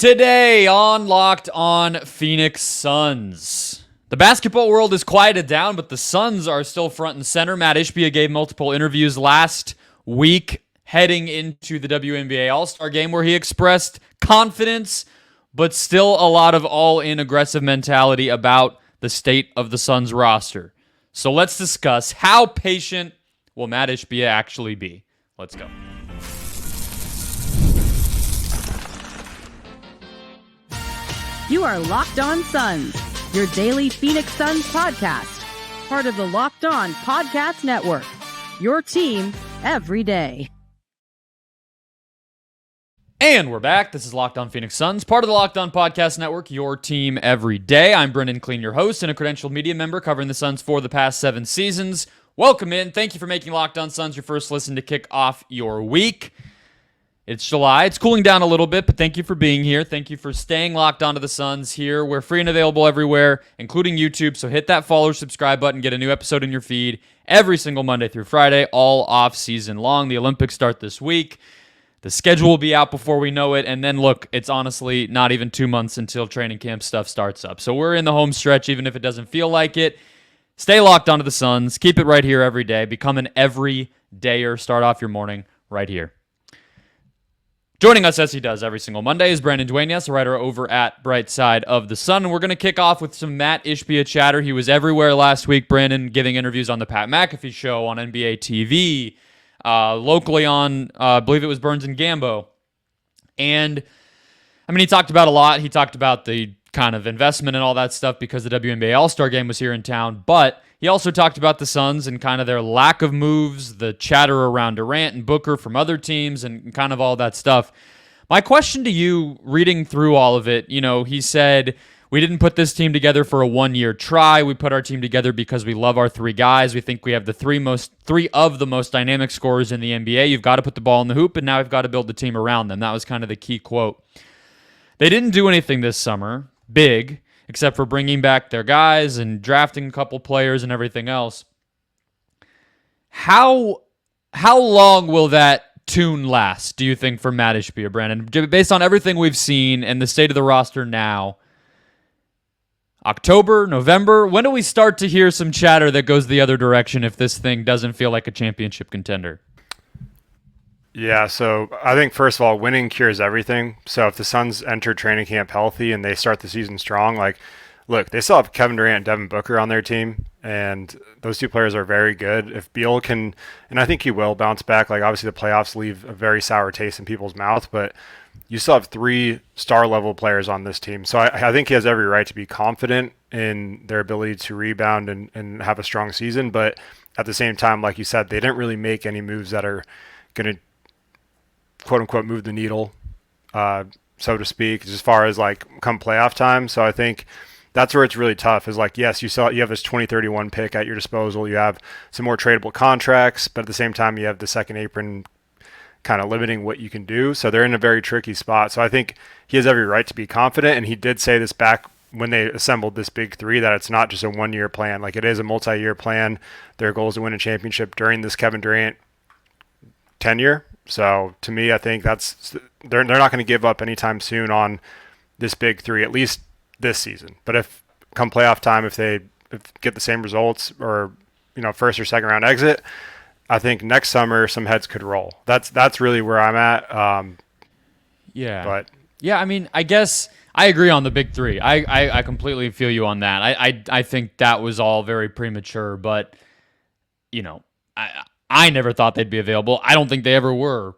Today on Locked On Phoenix Suns. The basketball world is quieted down, but the Suns are still front and center. Matt Ishbia gave multiple interviews last week heading into the WNBA All-Star Game where he expressed confidence, but still a lot of all-in aggressive mentality about the state of the Suns roster. So let's discuss how patient will Matt Ishbia actually be. Let's go. You are Locked On Suns, your daily Phoenix Suns podcast, part of the Locked On Podcast Network, your team every day. And we're back. This is Locked On Phoenix Suns, part of the Locked On Podcast Network, your team every day. I'm Brendon Kleen, your host and a credentialed media member covering the Suns for the past 7 seasons. Welcome in. Thank you for making Locked On Suns your first listen to kick off your week. It's July. It's cooling down a little bit, but thank you for being here. Thank you for staying locked onto the Suns here. We're free and available everywhere, including YouTube, so hit that follow or subscribe button. Get a new episode in your feed every single Monday through Friday, all off season long. The Olympics start this week. The schedule will be out before we know it, and then look, it's honestly not even 2 months until training camp stuff starts up. So we're in the home stretch, even if it doesn't feel like it. Stay locked onto the Suns. Keep it right here every day. Become an everydayer. Start off your morning right here. Joining us as he does every single Monday is Brendon Dueñas, a writer over at Bright Side of the Sun. And we're going to kick off with some Matt Ishbia chatter. He was everywhere last week, Brendon, giving interviews on the Pat McAfee show, on NBA TV, locally on, I believe it was Burns and Gambo. And, I mean, he talked about a lot. He talked about the kind of investment and all that stuff because the WNBA All-Star Game was here in town. But he also talked about the Suns and kind of their lack of moves, the chatter around Durant and Booker from other teams and kind of all that stuff. My question to you, reading through all of it, he said, we didn't put this team together for a one-year try. We put our team together because we love our 3 guys. We think we have the three of the most dynamic scorers in the NBA. You've got to put the ball in the hoop, and now we've got to build the team around them. That was kind of the key quote. They didn't do anything this summer, big, except for bringing back their guys and drafting a couple players and everything else. How long will that tune last, do you think, for Matt Ishbia, Brandon? Based on everything we've seen and the state of the roster now, October, November, when do we start to hear some chatter that goes the other direction if this thing doesn't feel like a championship contender? Yeah, so I think, first of all, winning cures everything. So if the Suns enter training camp healthy and they start the season strong, look, they still have Kevin Durant and Devin Booker on their team, and those 2 players are very good. If Beal can, and I think he will bounce back, obviously the playoffs leave a very sour taste in people's mouth, but you still have 3 star-level players on this team. So I think he has every right to be confident in their ability to rebound and have a strong season, but at the same time, like you said, they didn't really make any moves that are going to quote-unquote move the needle, so to speak, as far as come playoff time. So I think that's where it's really tough is yes, you have this 2031 pick at your disposal. You have some more tradable contracts, but at the same time, you have the second apron kind of limiting what you can do. So they're in a very tricky spot. So I think he has every right to be confident. And he did say this back when they assembled this big 3, that it's not just a one-year plan. It is a multi-year plan. Their goal is to win a championship during this Kevin Durant tenure. So to me, I think they're not going to give up anytime soon on this big 3, at least this season. But if come playoff time, if they get the same results or first or second round exit, I think next summer some heads could roll. That's really where I'm at. I mean, I guess I agree on the big 3. I completely feel you on that. I think that was all very premature, but I never thought they'd be available. I don't think they ever were.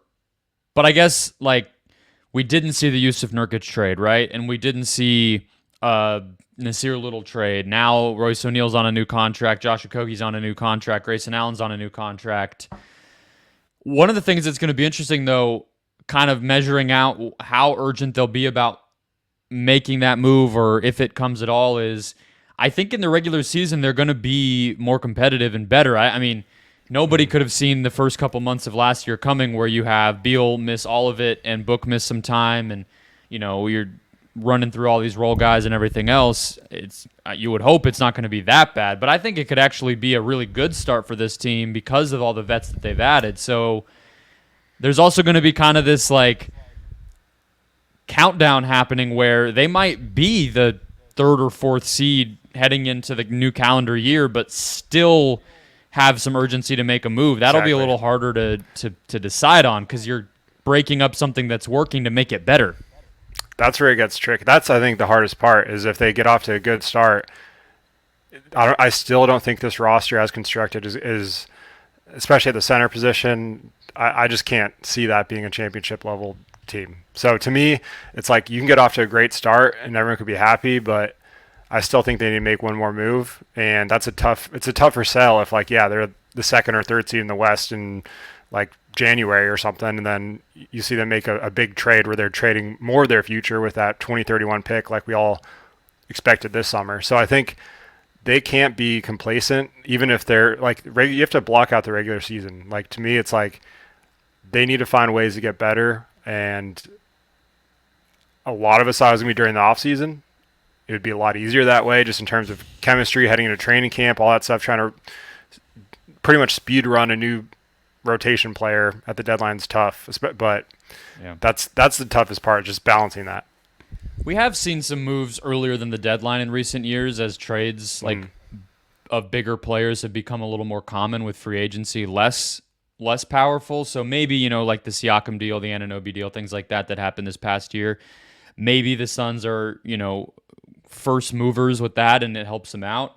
But I guess, we didn't see the Yusuf Nurkic trade, right? And we didn't see Nasir Little trade. Now Royce O'Neal's on a new contract. Josh Okogie's on a new contract. Grayson Allen's on a new contract. One of the things that's going to be interesting, though, kind of measuring out how urgent they'll be about making that move, or if it comes at all, is I think in the regular season they're going to be more competitive and better. I mean, nobody could have seen the first couple months of last year coming, where you have Beal miss all of it and Book miss some time, and you're running through all these role guys and everything else. You would hope it's not going to be that bad, but I think it could actually be a really good start for this team because of all the vets that they've added. So there's also going to be kind of this countdown happening where they might be the third or fourth seed heading into the new calendar year, but still have some urgency to make a move. That'll be a little harder to decide on because you're breaking up something that's working to make it better. That's where it gets tricky. That's, I think, the hardest part is if they get off to a good start. I still don't think this roster as constructed is especially at the center position. I just can't see that being a championship level team. So to me, it's like you can get off to a great start and everyone could be happy, but I still think they need to make one more move. And it's a tougher sell if they're the second or third seed in the West in like January or something. And then you see them make a big trade where they're trading more of their future with that 2031 pick like we all expected this summer. So I think they can't be complacent, even if they're like you have to block out the regular season. Like to me, it's like they need to find ways to get better. And a lot of us thought it was going to be during the off season. It would be a lot easier that way, just in terms of chemistry, heading into training camp, all that stuff, trying to pretty much speed run a new rotation player at the deadline's tough. But that's the toughest part, just balancing that. We have seen some moves earlier than the deadline in recent years as trades of bigger players have become a little more common with free agency, less powerful. So maybe, like the Siakam deal, the Anunoby deal, things like that happened this past year. Maybe the Suns are, first movers with that and it helps them out.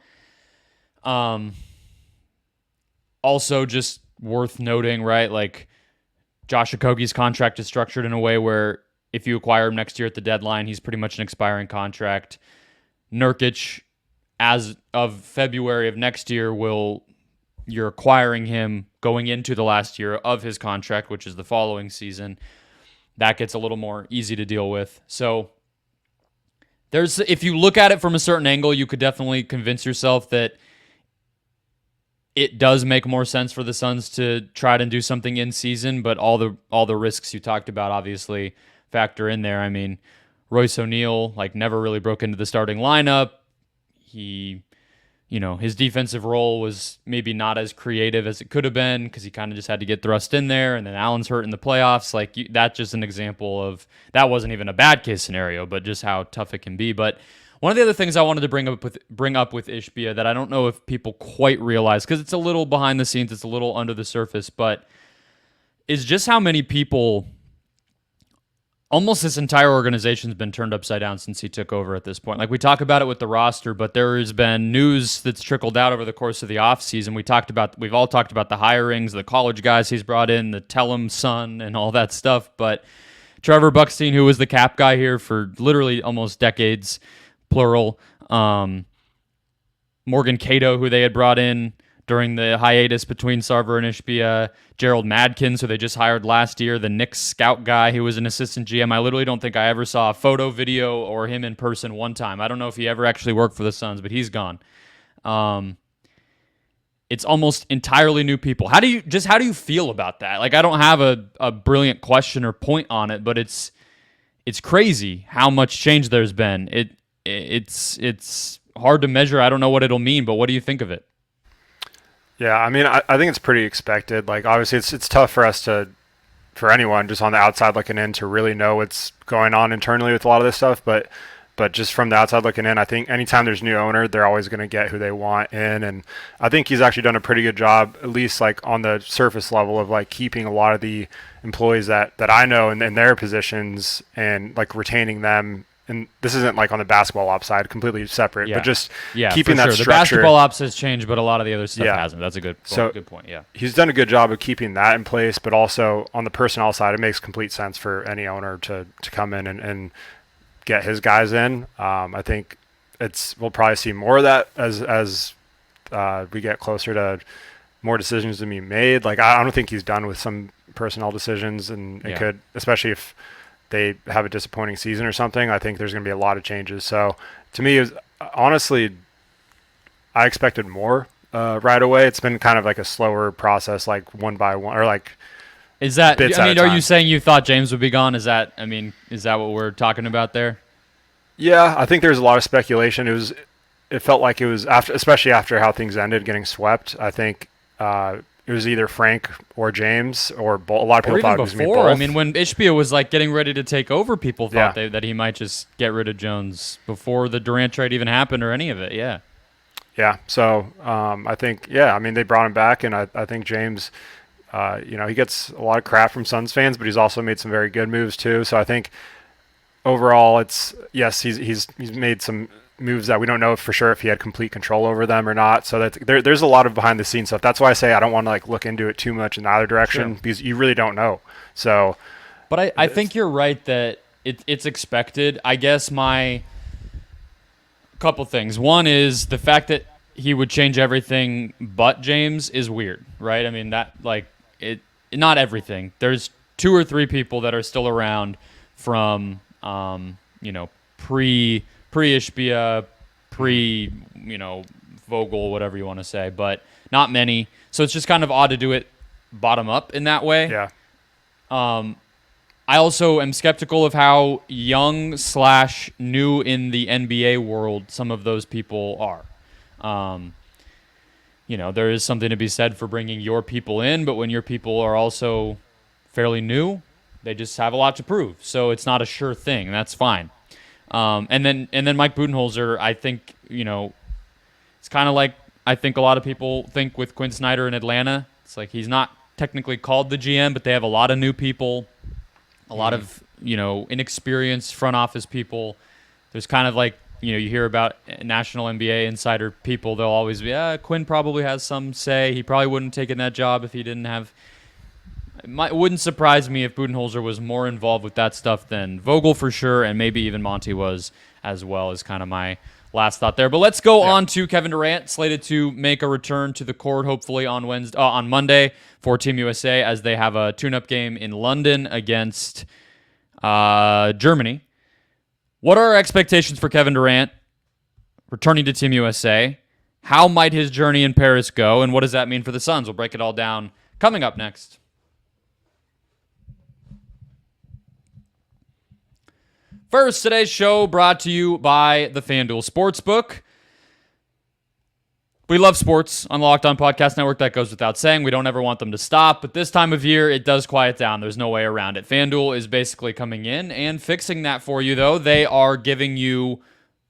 Also just worth noting, right? Like Josh Okogie's contract is structured in a way where if you acquire him next year at the deadline, he's pretty much an expiring contract. Nurkic, as of February of next year, you're acquiring him going into the last year of his contract, which is the following season. That gets a little more easy to deal with. So if you look at it from a certain angle, you could definitely convince yourself that it does make more sense for the Suns to try to do something in season, but all the risks you talked about obviously factor in there. I mean, Royce O'Neal never really broke into the starting lineup. He, his defensive role was maybe not as creative as it could have been because he kind of just had to get thrust in there, and then Allen's hurt in the playoffs. That's just an example of that wasn't even a bad case scenario, but just how tough it can be. But one of the other things I wanted to bring up with Ishbia that I don't know if people quite realize, because it's a little behind the scenes, it's a little under the surface, but is just how many people, almost this entire organization's been turned upside down since he took over at this point. We talk about it with the roster, but there has been news that's trickled out over the course of the offseason. We've all talked about the hirings, the college guys he's brought in, the Tellem son and all that stuff, but Trevor Buckstein, who was the cap guy here for literally almost decades, plural. Morgan Cato, who they had brought in during the hiatus between Sarver and Ishbia. Gerald Madkins, who they just hired last year. The Knicks scout guy, who was an assistant GM. I literally don't think I ever saw a photo, video, or him in person one time. I don't know if he ever actually worked for the Suns, but he's gone. It's almost entirely new people. How do you feel about that? I don't have a brilliant question or point on it, but it's crazy how much change there's been. It's hard to measure. I don't know what it'll mean, but what do you think of it? Yeah, I mean, I think it's pretty expected. Obviously, it's tough for anyone just on the outside looking in to really know what's going on internally with a lot of this stuff. But just from the outside looking in, I think anytime there's a new owner, they're always going to get who they want in. And I think he's actually done a pretty good job, at least on the surface level, of keeping a lot of the employees that I know in their positions and retaining them. And this isn't on the basketball ops side, completely separate, but just keeping that structure. The basketball ops has changed, but a lot of the other stuff hasn't. That's a good point. Yeah, he's done a good job of keeping that in place, but also on the personnel side, it makes complete sense for any owner to come in and get his guys in. I think we'll probably see more of that as we get closer to more decisions to be made. I don't think he's done with some personnel decisions, and it could, especially if they have a disappointing season or something, I think there's going to be a lot of changes. So to me, honestly, I expected more right away. It's been kind of a slower process, one by one, or is that? Are you saying you thought James would be gone? Is that what we're talking about there? Yeah, I think there's a lot of speculation. It felt like it was especially after how things ended, getting swept. I think it was either Frank or James or a lot of people Or thought even it was going to be before, both. I mean, when Ishbia was like getting ready to take over, people thought Yeah. that he might just get rid of Jones before the Durant trade even happened or any of it. Yeah. Yeah, so I think, I mean, they brought him back, and I think James, he gets a lot of crap from Suns fans, but he's also made some very good moves too. So I think overall, he's made some moves that we don't know for sure if he had complete control over them or not. So that there's a lot of behind the scenes stuff. That's why I say I don't want to like look into it too much in either direction because you really don't know. So, but I think you're right that it's expected. I guess my couple things. One is the fact that he would change everything but James is weird, right? I mean, that like not everything. There's 2 or 3 people that are still around from pre Ishbia, Vogel, whatever you want to say, but not many. So it's just kind of odd to do it bottom up in that way. yeah. I also am skeptical of how young/new in the NBA world some of those people are. There is something to be said for bringing your people in, but when your people are also fairly new, they just have a lot to prove. So it's not a sure thing. That's fine. And then Mike Budenholzer, I think, it's kind of like I think a lot of people think with Quinn Snyder in Atlanta. It's like he's not technically called the GM, but they have a lot of new people. A lot of, inexperienced front office people. There's kind of like, you hear about national NBA insider people. They'll always be, Quinn probably has some say. He probably wouldn't have taken that job if he didn't have. It wouldn't surprise me if Budenholzer was more involved with that stuff than Vogel for sure, and maybe even Monty was as well, is kind of my last thought there. But let's go on to Kevin Durant, slated to make a return to the court hopefully on Monday for Team USA as they have a tune-up game in London against Germany. What are our expectations for Kevin Durant returning to Team USA? How might his journey in Paris go, and what does that mean for the Suns? We'll break it all down coming up next. First, today's show brought to you by the FanDuel Sportsbook. We love sports on the Locked On Podcast Network. That goes without saying. We don't ever want them to stop, but this time of year, it does quiet down. There's no way around it. FanDuel is basically coming in and fixing that for you, though. They are giving you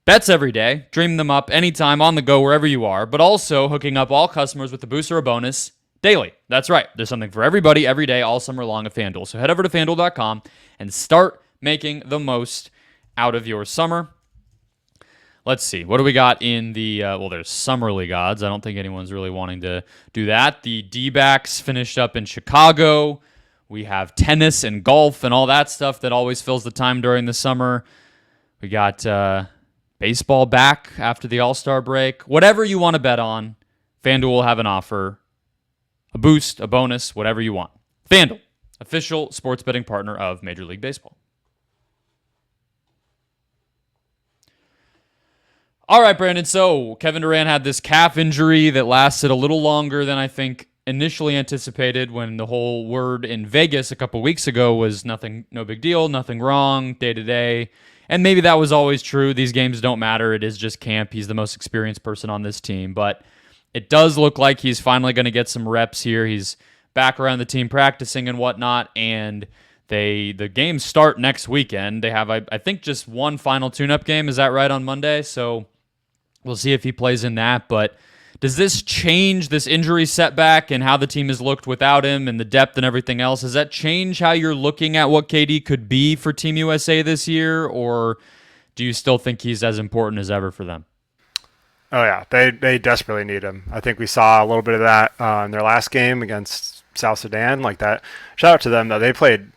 bets every day, dream them up anytime, on the go, wherever you are, but also hooking up all customers with a boost or a bonus daily. That's right. There's something for everybody, every day, all summer long at FanDuel. So head over to FanDuel.com and start making the most out of your summer. Let's see. What do we got in the, there's Summer League odds. I don't think anyone's really wanting to do that. The D-backs finished up in Chicago. We have tennis and golf and all that stuff that always fills the time during the summer. We got baseball back after the All-Star break. Whatever you want to bet on, FanDuel will have an offer, a boost, a bonus, whatever you want. FanDuel, official sports betting partner of Major League Baseball. All right, Brandon. So Kevin Durant had this calf injury that lasted a little longer than I think initially anticipated when the whole word in Vegas a couple weeks ago was nothing, no big deal, nothing wrong, day to day. And maybe that was always true. These games don't matter. It is just camp. He's the most experienced person on this team. But it does look like he's finally going to get some reps here. He's back around the team practicing and whatnot. And the games start next weekend. They have, I think, just one final tune-up game. Is that right, on Monday? So we'll see if he plays in that, but does this change this injury setback and how the team has looked without him and the depth and everything else? Does that change how you're looking at what KD could be for Team USA this year, or do you still think he's as important as ever for them? Oh, yeah. They desperately need him. I think we saw a little bit of that in their last game against South Sudan. Like that. Shout out to them, though. They played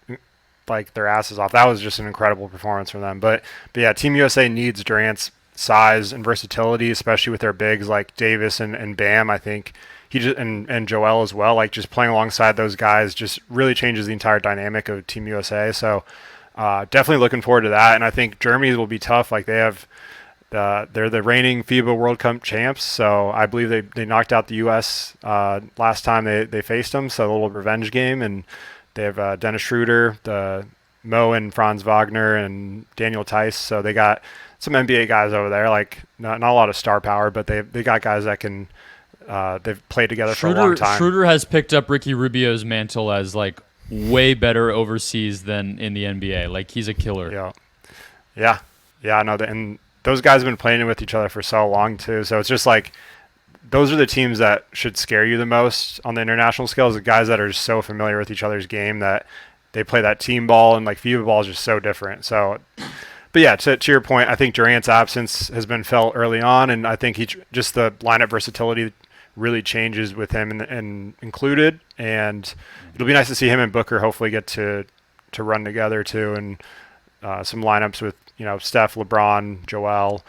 like their asses off. That was just an incredible performance from them. But yeah, Team USA needs Durant's size and versatility, especially with their bigs like Davis and Bam. I think he just and Joel as well. Like just playing alongside those guys just really changes the entire dynamic of Team USA. So definitely looking forward to that. And I think Germany will be tough. Like they're the reigning FIBA World Cup champs. So I believe they knocked out the US last time they faced them. So a little revenge game. And they have Dennis Schroeder, Mo and Franz Wagner, and Daniel Tice. So they got some NBA guys over there, like not a lot of star power, but they got guys that can They've played together for a long time. Schroeder has picked up Ricky Rubio's mantle as like way better overseas than in the NBA. Like he's a killer. Yeah. I know that, and those guys have been playing with each other for so long too. So it's just like those are the teams that should scare you the most on the international scale. The guys that are just so familiar with each other's game that they play that team ball, and like FIBA ball is just so different. So, but yeah, to your point, I think Durant's absence has been felt early on, and I think just the lineup versatility really changes with him and included, and it'll be nice to see him and Booker hopefully get to run together too, and some lineups with Steph, LeBron, Joel,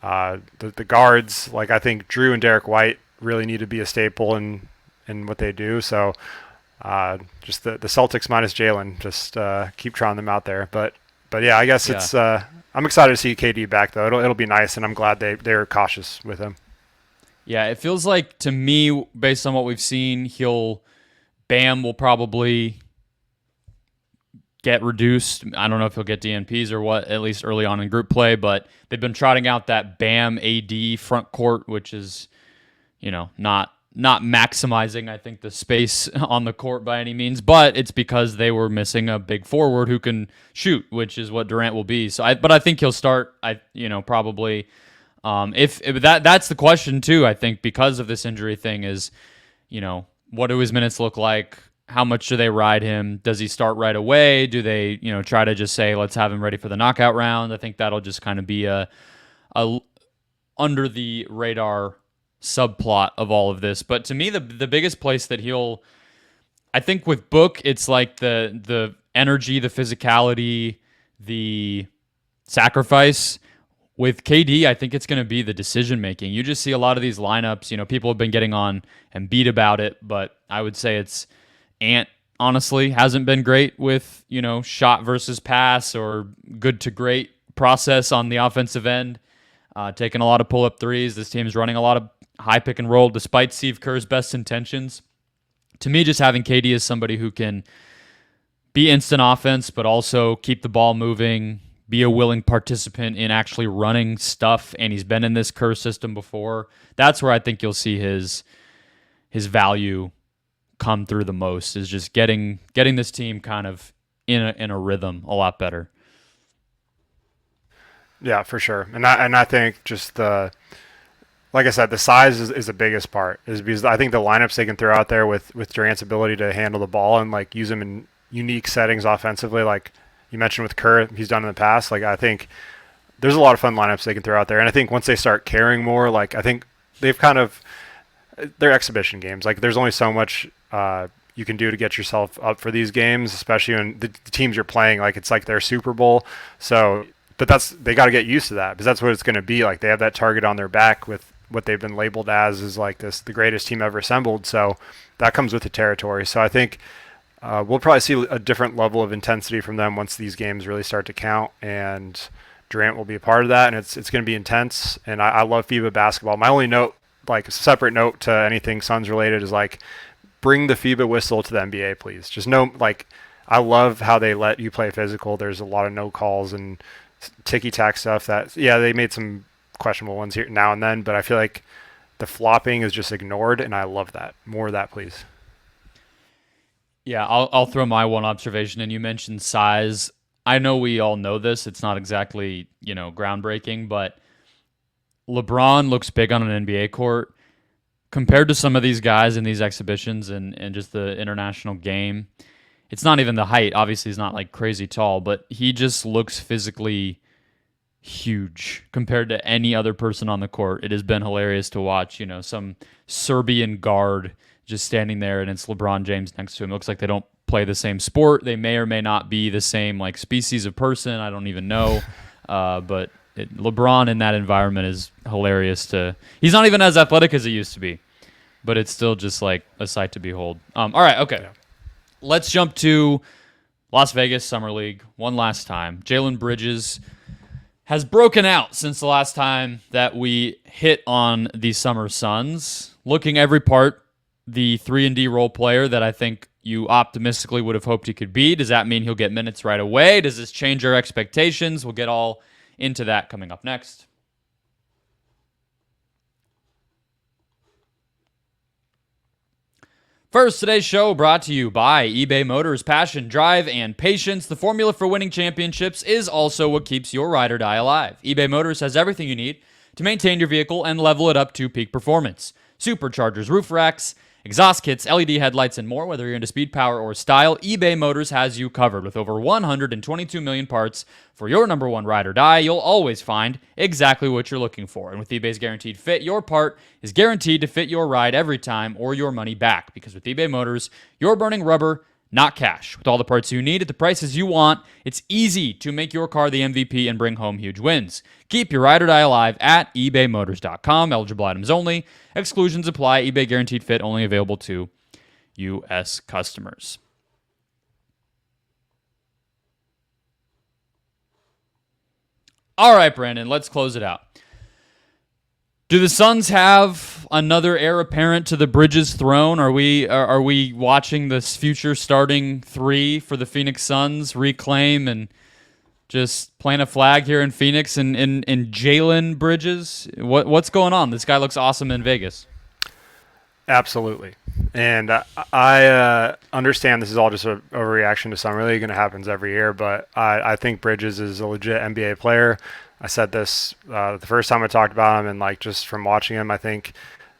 the guards. Like I think Drew and Derek White really need to be a staple in what they do. So just the Celtics minus Jalen, just keep trying them out there. But yeah, I guess it's I'm excited to see KD back though. It'll be nice, and I'm glad they're cautious with him. Yeah, it feels like to me, based on what we've seen, Bam will probably get reduced. I don't know if he'll get DNPs or what, at least early on in group play, but they've been trotting out that Bam AD front court, which is, not maximizing, I think, the space on the court by any means, but it's because they were missing a big forward who can shoot, which is what Durant will be. So I think he'll start, probably. If that's the question too, I think, because of this injury thing is, what do his minutes look like? How much do they ride him? Does he start right away? Do they, try to just say, let's have him ready for the knockout round? I think that'll just kind of be a under the radar subplot of all of this. But to me, the biggest place that I think with Book, it's like the energy, the physicality, the sacrifice. With KD, I think it's going to be the decision-making. You just see a lot of these lineups. People have been getting on and beat about it, but I would say it's Ant, honestly, hasn't been great with, shot versus pass or good to great process on the offensive end. Taking a lot of pull-up threes. This team's running a lot of high pick and roll despite Steve Kerr's best intentions. To me, just having KD as somebody who can be instant offense, but also keep the ball moving, be a willing participant in actually running stuff, and he's been in this Kerr system before. That's where I think you'll see his value come through the most, is just getting this team kind of in a rhythm a lot better. Yeah, for sure. And I think just like I said, the size is the biggest part, is because I think the lineups they can throw out there with Durant's ability to handle the ball and like use him in unique settings offensively, like you mentioned with Kerr, he's done in the past. Like I think there's a lot of fun lineups they can throw out there, and I think once they start caring more, like I think they've they're exhibition games. Like there's only so much you can do to get yourself up for these games, especially when the teams you're playing, like it's like their Super Bowl. So, but they got to get used to that, because that's what it's going to be. Like they have that target on their back with what they've been labeled as is like the greatest team ever assembled. So that comes with the territory. So I think we'll probably see a different level of intensity from them once these games really start to count, and Durant will be a part of that, and it's going to be intense. And I love FIBA basketball. My only note, like a separate note to anything Suns related, is like bring the FIBA whistle to the NBA, please. Just I love how they let you play physical. There's a lot of no calls and ticky-tack stuff they made some questionable ones here now and then, but I feel like the flopping is just ignored, and I love that. More of that, please. Yeah, I'll throw my one observation, and you mentioned size. I know we all know this. It's not exactly, groundbreaking, but LeBron looks big on an NBA court. Compared to some of these guys in these exhibitions and just the international game, it's not even the height. Obviously, he's not like crazy tall, but he just looks physically huge compared to any other person on the court. It has been hilarious to watch, some Serbian guard just standing there, and it's LeBron James next to him. It looks like they don't play the same sport. They may or may not be the same like species of person. I don't even know. But LeBron in that environment is hilarious. He's not even as athletic as he used to be, but it's still just like a sight to behold. All right, okay. Yeah. Let's jump to Las Vegas Summer League one last time. Jalen Bridges has broken out since the last time that we hit on the Summer Suns. Looking every part, the 3-and-D role player that I think you optimistically would have hoped he could be. Does that mean he'll get minutes right away? Does this change our expectations? We'll get all into that coming up next. First, today's show brought to you by eBay Motors. Passion, drive, and patience. The formula for winning championships is also what keeps your ride or die alive. eBay Motors has everything you need to maintain your vehicle and level it up to peak performance. Superchargers, roof racks, exhaust kits, LED headlights, and more. Whether you're into speed, power, or style, eBay Motors has you covered. With over 122 million parts for your number one ride or die, you'll always find exactly what you're looking for. And with eBay's Guaranteed Fit, your part is guaranteed to fit your ride every time or your money back. Because with eBay Motors, you're burning rubber, not cash. With all the parts you need at the prices you want, it's easy to make your car the MVP and bring home huge wins. Keep your ride or die alive at ebaymotors.com. Eligible items only. Exclusions apply. eBay Guaranteed Fit only available to U.S. customers. All right, Brandon, let's close it out. Do the Suns have another heir apparent to the Bridges throne? Are we watching this future starting three for the Phoenix Suns reclaim and just plant a flag here in Phoenix and Jalen Bridges? What's going on? This guy looks awesome in Vegas. Absolutely. And I understand this is all just a overreaction to Summer League and it happens every year, but I think Bridges is a legit NBA player. I said this the first time I talked about him, and like just from watching him, I think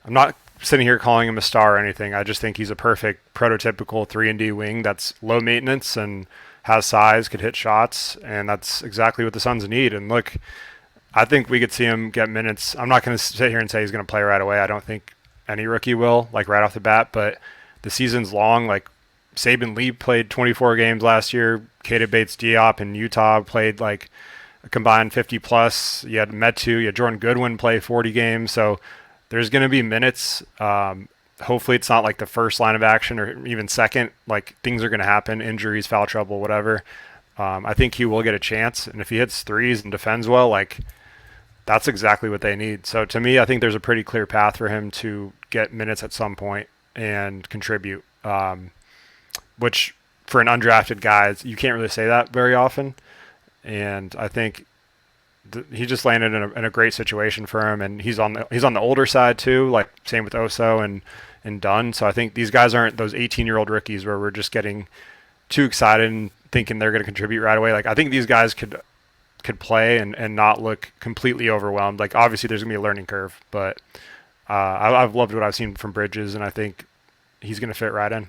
I'm not sitting here calling him a star or anything. I just think he's a perfect prototypical 3-and-D wing that's low maintenance and has size, could hit shots, and that's exactly what the Suns need. And look, I think we could see him get minutes. I'm not going to sit here and say he's going to play right away. I don't think any rookie will, like right off the bat, but the season's long. Like Saban Lee played 24 games last year. Keita Bates-Diop in Utah played like a combined 50 plus. You had Metu, you had Jordan Goodwin play 40 games. So there's going to be minutes. Hopefully it's not like the first line of action or even second. Like things are going to happen, injuries, foul trouble, whatever. I think he will get a chance. And if he hits threes and defends well, like that's exactly what they need. So to me, I think there's a pretty clear path for him to get minutes at some point and contribute, which for an undrafted guy, you can't really say that very often. And I think he just landed in a great situation for him, and he's on the older side too. Like same with Oso and Dunn. So I think these guys aren't those 18-year-old rookies where we're just getting too excited and thinking they're going to contribute right away. Like I think these guys could play and not look completely overwhelmed. Like obviously there's gonna be a learning curve, but I've loved what I've seen from Bridges, and I think he's gonna fit right in.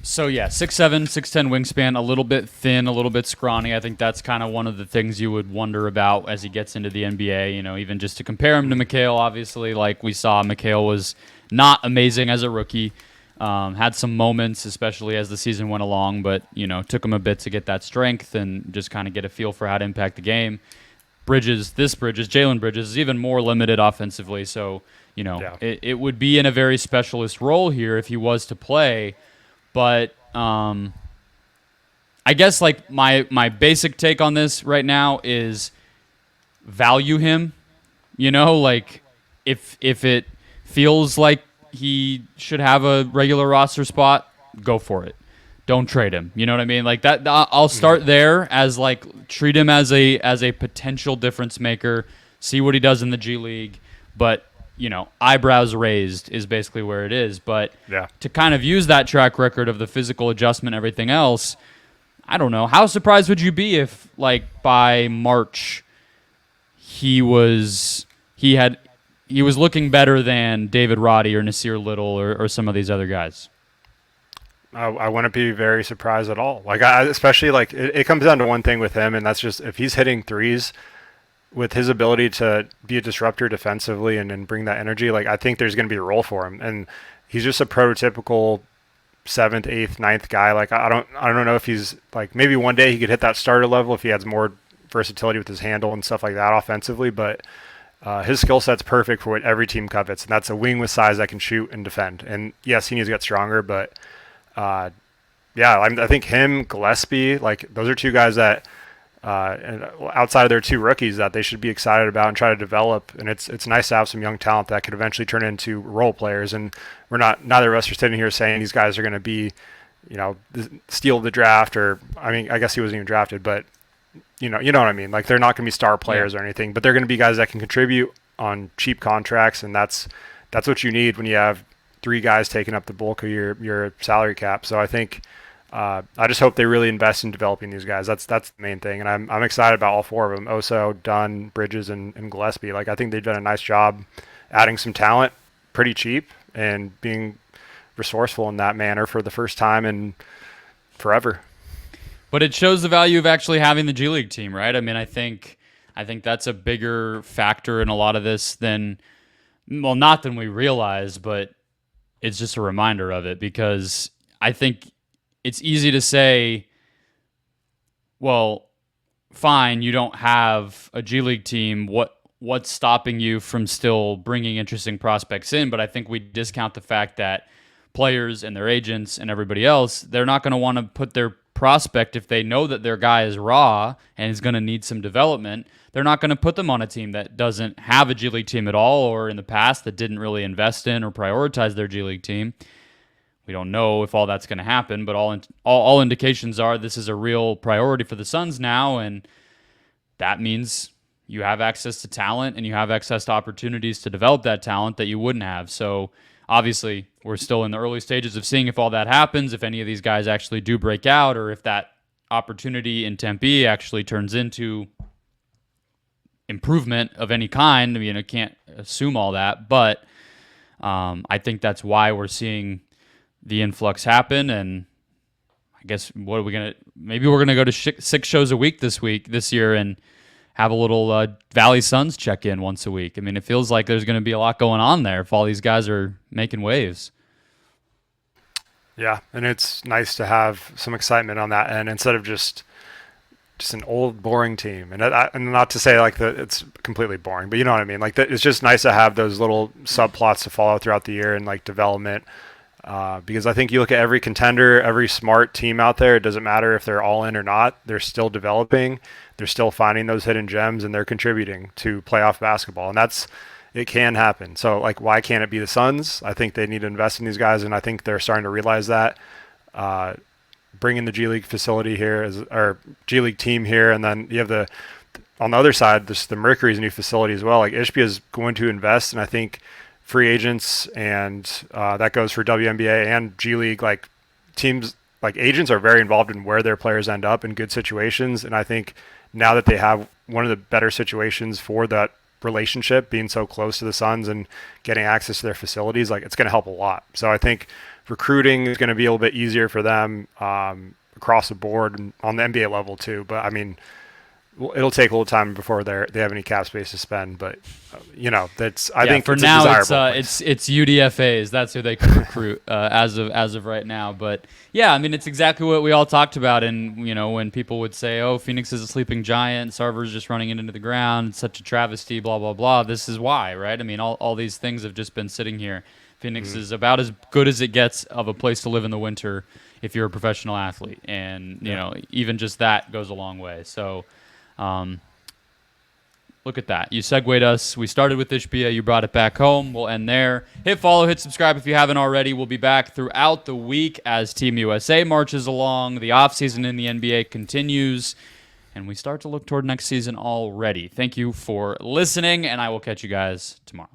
So yeah, 6'7", 6'10" wingspan, a little bit thin, a little bit scrawny. I think that's kind of one of the things you would wonder about as he gets into the NBA. You know, even just to compare him to Mikal, obviously, like we saw, Mikal was not amazing as a rookie. Had some moments, especially as the season went along, but took him a bit to get that strength and just kind of get a feel for how to impact the game. Jalen Bridges is even more limited offensively, so it would be in a very specialist role here if he was to play. But I guess like my basic take on this right now is value him. Like if it feels like he should have a regular roster spot, go for it. Don't trade him. You know what I mean? Like that. I'll start there as like treat him as a potential difference maker. See what he does in the G League, but eyebrows raised is basically where it is. But to kind of use that track record of the physical adjustment, everything else, I don't know. How surprised would you be if like by March he was looking better than David Roddy or Nasir Little or some of these other guys? I wouldn't be very surprised at all. Like especially like it comes down to one thing with him, and that's just if he's hitting threes with his ability to be a disruptor defensively and bring that energy, like I think there's going to be a role for him. And he's just a prototypical 7th, 8th, 9th guy. Like I don't know if he's like maybe one day he could hit that starter level if he has more versatility with his handle and stuff like that offensively, but his skill set's perfect for what every team covets, and that's a wing with size that can shoot and defend. And yes, he needs to get stronger, but I think him, Gillespie, like those are two guys that and outside of their two rookies that they should be excited about and try to develop. And it's nice to have some young talent that could eventually turn into role players. And neither of us are sitting here saying these guys are going to be, steal the draft, or I guess he wasn't even drafted, but you know what I mean? Like they're not going to be star players or anything, but they're going to be guys that can contribute on cheap contracts, and that's that's what you need when you have 3 guys taking up the bulk of your salary cap. So I think I just hope they really invest in developing these guys. That's the main thing, and I'm excited about all 4 of them: Oso, Dunn, Bridges, and Gillespie. Like, I think they've done a nice job adding some talent pretty cheap and being resourceful in that manner for the first time in forever. But it shows the value of actually having the G League team, right? I mean, I think that's a bigger factor in a lot of this than, well, not than we realize, but it's just a reminder of it, because I think it's easy to say, well, fine, you don't have a G League team. What's stopping you from still bringing interesting prospects in? But I think we discount the fact that players and their agents and everybody else, they're not going to want to put their prospect, if they know that their guy is raw and is going to need some development, they're not going to put them on a team that doesn't have a G League team at all, or in the past that didn't really invest in or prioritize their G League team. We don't know if all that's going to happen, but all indications are this is a real priority for the Suns now, and that means you have access to talent and you have access to opportunities to develop that talent that you wouldn't have. So obviously, we're still in the early stages of seeing if all that happens, if any of these guys actually do break out, or if that opportunity in Tempe actually turns into improvement of any kind. I mean, I can't assume all that, but I think that's why we're seeing the influx happen. And I guess maybe we're gonna go to 6 shows a week this year, and have a little Valley Suns check-in once a week. I mean, it feels like there's going to be a lot going on there if all these guys are making waves. Yeah, and it's nice to have some excitement on that end instead of just an old, boring team. And not to say like that it's completely boring, but you know what I mean? Like, it's just nice to have those little subplots to follow throughout the year and like development. Because I think you look at every contender, every smart team out there, it doesn't matter if they're all in or not, they're still developing, they're still finding those hidden gems, and they're contributing to playoff basketball. And it can happen. So, like, why can't it be the Suns? I think they need to invest in these guys, and I think they're starting to realize that. Bringing the G League facility here, or G League team here, and then you have on the other side, the Mercury's new facility as well. Like, Ishbia is going to invest, and I think free agents, and that goes for WNBA and G League, like teams, like agents are very involved in where their players end up in good situations. And I think now that they have one of the better situations for that relationship, being so close to the Suns and getting access to their facilities, like, it's going to help a lot. So I think recruiting is going to be a little bit easier for them across the board and on the NBA level too. But I mean, it'll take a little time before they have any cap space to spend, but I think for now it's UDFAs. That's who they can recruit as of right now. But yeah, I mean, it's exactly what we all talked about. And when people would say, "Oh, Phoenix is a sleeping giant, Sarver's just running it into the ground, it's such a travesty," blah blah blah. This is why, right? I mean, all these things have just been sitting here. Phoenix is about as good as it gets of a place to live in the winter if you're a professional athlete, and even just that goes a long way. So. Look at that. You segued us. We started with Ishbia. You brought it back home. We'll end there. Hit follow, hit subscribe if you haven't already. We'll be back throughout the week as Team USA marches along. The offseason in the NBA continues, and we start to look toward next season already. Thank you for listening, and I will catch you guys tomorrow.